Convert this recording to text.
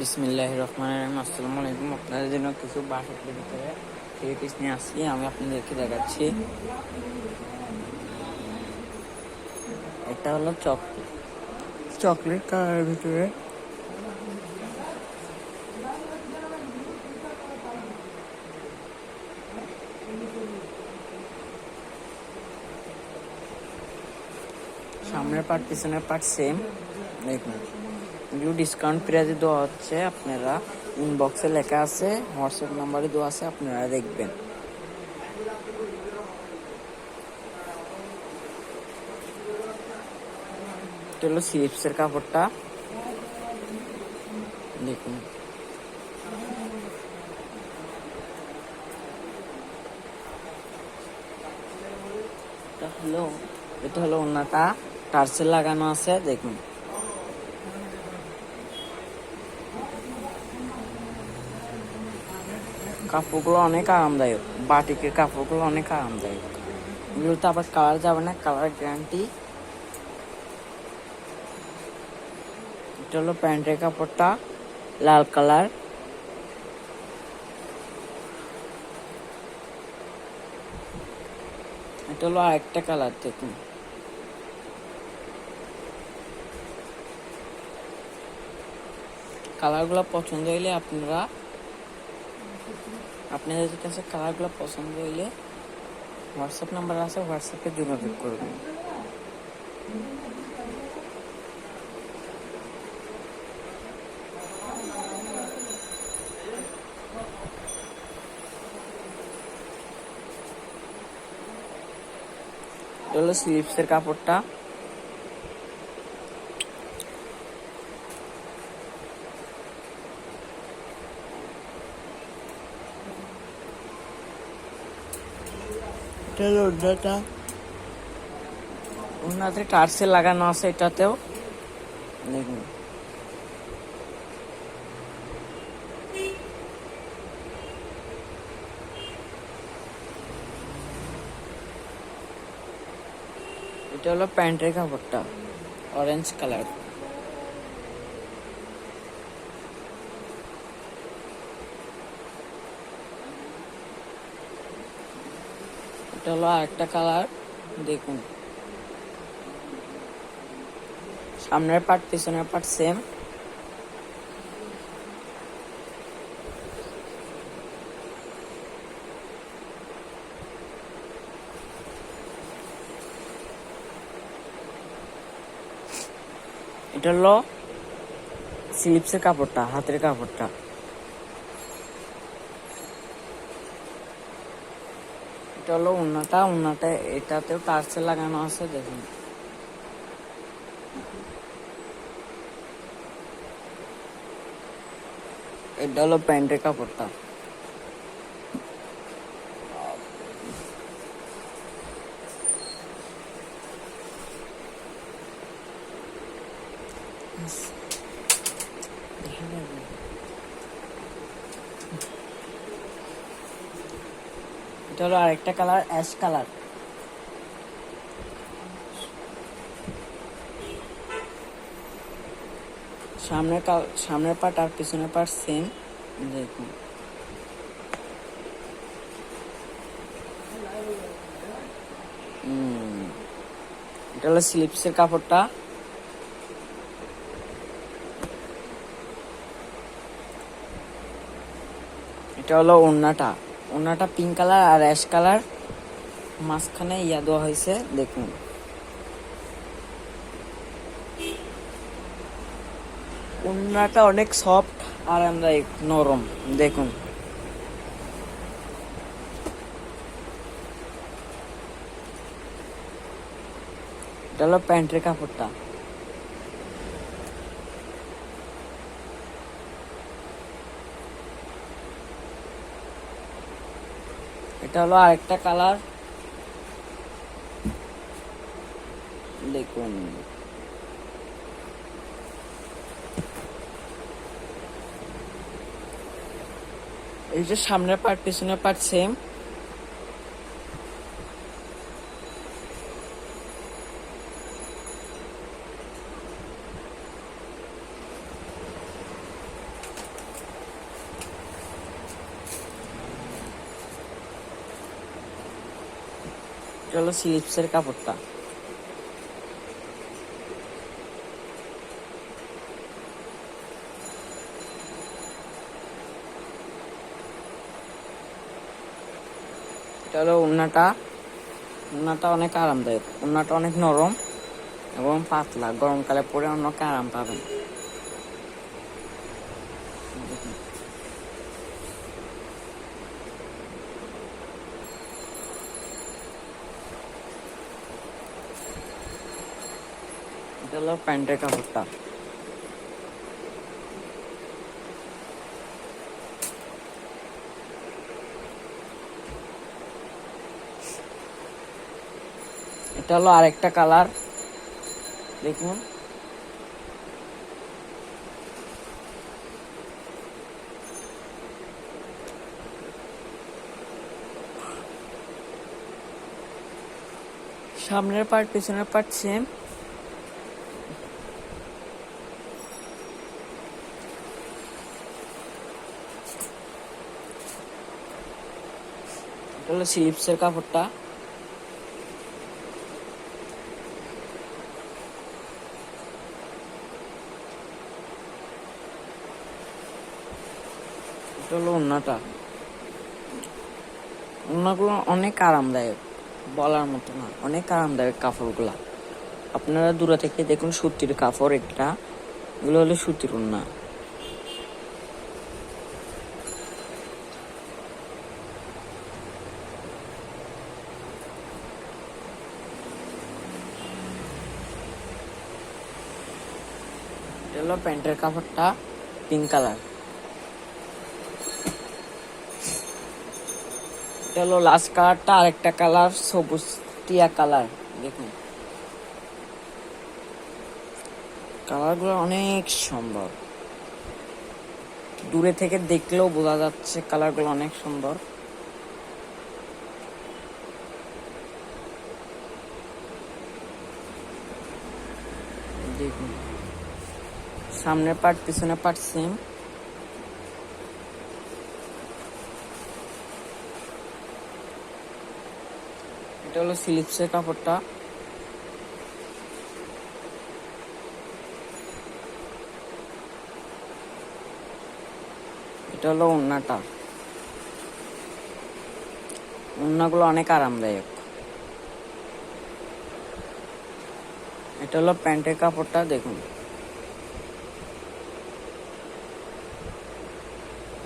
বিসমিল্লাহির রহমানির রহিম। আসসালামু আলাইকুম। আপনাদের জন্য কিছু বাটিকের ভিতরে থ্রি পিস নিয়ে আসছি, আমি আপনাদেরকে দেখাচ্ছি। এটা হলো চকলেট কালারের ভিতরে, সামনের পার্ট পিছনের পার্ট সেম। দেখুন, এগুলো ডিসকাউন্ট প্রাইসে দেওয়া হচ্ছে। আপনারা ইনবক্সে লেখা আছে, হোয়াটসঅ্যাপ নাম্বারে দেওয়া আছে, আপনারা দেখবেন। এটা হলো স্লিপসের কাপড়টা, দেখুন। এটা হলো ওড়নাটা, টার্সেল লাগানো আছে, দেখুন। কাপড়গুলো অনেক আরামদায়ক, বাটিকের কাপড়গুলো অনেক আরামদায়ক। এগুলোতে আবার কালার যাবে না, কালার গ্যারান্টি। এটা হলো প্যান্টের কাপড়টা, লাল কালার। এটা হলো আরেকটা কালার, দেখুন। কালারগুলো পছন্দ হইলে আপনাদের কাছে কালারগুলো পছন্দ হইলে হোয়াটসঅ্যাপ নাম্বার আছে, হোয়াটসঅ্যাপে যোগাযোগ করবেন। এটা হলো স্লিপসের কাপড়টা, এটা হলো ওড়নাটা, ওড়নাতে টার্সেল লাগানো আছে, এটাতেও দেখুন। এটা হলো প্যান্টের কাপড়টা, অরেঞ্জ কালার। এটা হলো আরেকটা কালার, দেখুন। সামনের পার্ট পিছনের পার্ট সেম। এটা হলো স্লিপসের কাপড়টা, হাতের কাপড়টা। এটা হলো ওড়নাটা এটাতেও টার্সেল লাগানো আছে, দেখুন। এটা হলো প্যান্টের কাপড়টা। এটা হলো আরেকটা কালার, অ্যাশ কালার। সামনের পার্ট আর পিছনের পার্ট সেম, দেখুন। এটা হলো স্লিপসের কাপড়টা। এটা হলো ওড়নাটা পিঙ্ক কালার আর অ্যাশ কালার, মাঝখানে ইয়া দেওয়া হয়েছে, দেখুন। ওড়নাটা অনেক সফট, আরামদায়ক, নরম, দেখুন। এটা হলো প্যান্টের কাপড়টা। এটা হলো আরেকটা কালার, দেখুন। এই যে সামনের পার্ট পিছনের পার্ট সেম। এটা হলো স্লিপসের কাপড়টা। এটা হলো ওড়নাটা। ওড়নাটা অনেক আরামদায়ক, ওড়নাটা অনেক নরম এবং পাতলা, গরমকালে পরে অনেক আরাম পাবেন। এটা হলো প্যান্টের কাপড়টা। এটা হলো আরেকটা কালার, দেখুন। সামনের পার্ট পিছনের পার্ট সেম। এটা হলো স্লিপসের কাপড়টা। এটা হলো ওড়নাটা। ওড়নাগুলো অনেক আরামদায়ক, বলার মতো না, অনেক আরামদায়ক কাপড়গুলা। আপনারা দূরে থেকে দেখুন, সুতির কাপড় এটা, এগুলো হলো সুতির ওড়না। এটা হলো প্যান্টের কাপড়টা, পিঙ্ক কালার। এটা হলো লাস্ট কালারটা, আরেকটা কালার সবুজ টিয়া কালার। দেখুন কালারগুলো অনেক সুন্দর, দূরে থেকে দেখলেও বোঝা যাচ্ছে কালারগুলো অনেক সুন্দর। দেখুন সামনের পার্ট পিছনের পার্ট সেম। এটা হলো স্লিপসের কাপড়টা। এটা হলো ওড়নাটা। ওড়নাগুলো অনেক আরামদায়ক। এটা হলো প্যান্টের কাপড়টা, দেখুন।